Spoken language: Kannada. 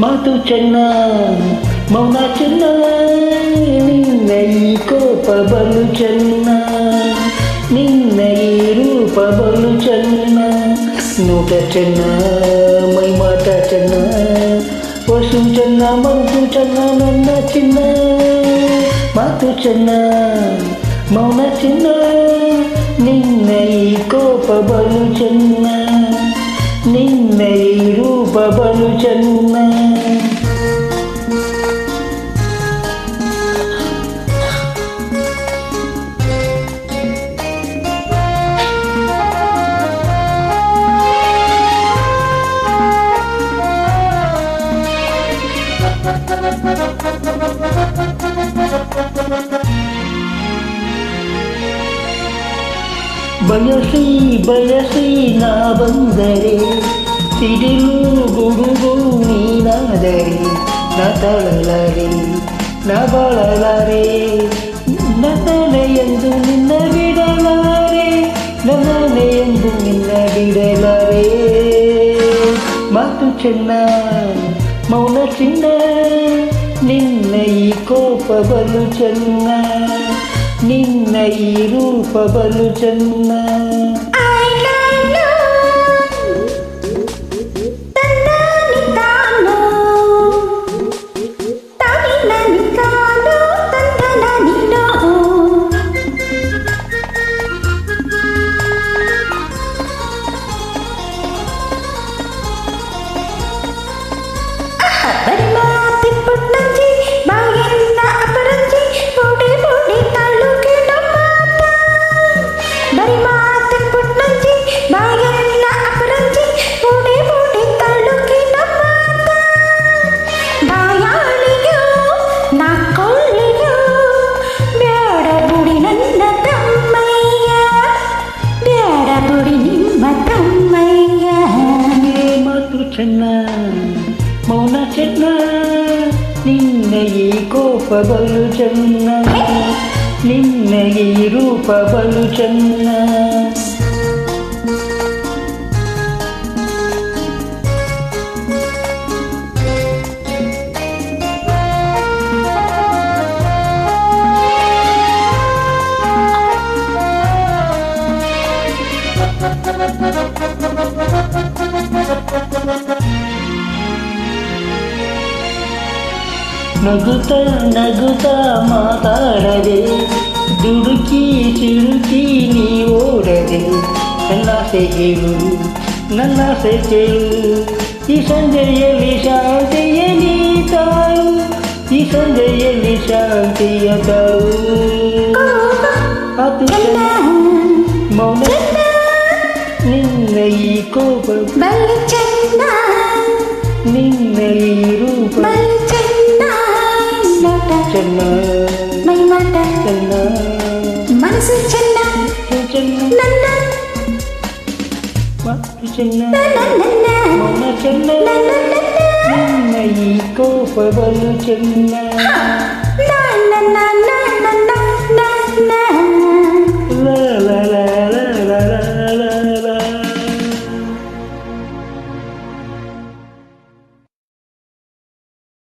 ಮಾತು ಚೆನ್ನ ಮೌನ ಚೆನ್ನ ನಿನ್ನ ಈ ಕೋಪ ಬಲು ಚೆನ್ನ ನಿನ್ನ ಈ ರೂಪ ಬಲು ಚೆನ್ನ ನೋಟ ಚೆನ್ನ ಮೈ ಮಾಟ ಚೆನ್ನ ವಸು ಚೆನ್ನ ಮನಸ್ಸು ಚೆನ್ನ ನನ್ನ ಚಿನ್ನ ಮಾತು ಚೆನ್ನ ಮೌನ ಚೆನ್ನ ನಿನ್ನ ಈ ಕೋಪ ಬಲು ಚೆನ್ನ ನಿನ್ನ ಈ ರೂಪ ಬಲು ಚೆನ್ನ ಬಯಸಿ ಬಯಸಿ ನಾ ಬಂದರೆ ಸಿಡಿಲು ಗುಡುಗು ನೀನಾದರೆ ನಾ ತಳಲಾರೆ ನಾ ಬಾಳಲಾರೆ ನನ್ನನೆ ಎಂದು ನಿನ್ನ ಬಿಡಲಾರೆ ನನ್ನನೆ ಎಂದು ನಿನ್ನ ಬಿಡಲಾರೆ ಮಾತು ಚೆನ್ನ ಮೌನ ಚಿನ್ನ ನಿನ್ನ ಈ ಕೋಪ ಬಲು ಚೆನ್ನ ನಿನ್ನ ಈ ರೂಪ ಬಲು ಚೆನ್ನ ಚೆನ್ನ ಮೌನ ಚೆನ್ನ ನಿನ್ನ ಈ ಕೋಪ ಬಲು ಚೆನ್ನ ನಿನ್ನ ಈ ರೂಪ ಬಲು ಚೆನ್ನ ನಗುತ್ತಾ ನಗುತ್ತಾ ಮಾತಾಡದೆ ದುಡುಕಿ ಸಿಡುಕಿ ನೀ ಓಡದೆ ನನ್ನಾಸೆ ಹೇಳು ನನ್ನಾಸೆ ಕೇಳು ಈ ಸಂಜೆಯಲ್ಲಿ ಶಾಂತಿಯಲ್ಲಿ ತಾಳು ಈ ಸಂಜೆಯಲ್ಲಿ ಶಾಂತಿಯ ತಾಳು ಅದು ಮೌನ ನಿನ್ನ ಈ ಕೋಪ ಬಲು ಚೆನ್ನ ನಿನ್ನ ಈ ರೂಪ ಚೆನ್ನ ಮೈ ಮಾಟ ಚೆನ್ನ ಮನಸ್ಸು ಚೆನ್ನ ಚೆನ್ನ ನನ್ನ ಮಾತು ಚೆನ್ನ ನನ್ನ ಮೌನ ಚೆನ್ನ ನಿನ್ನ ಈ ಕೋಪ ಬಲು ಚೆನ್ನ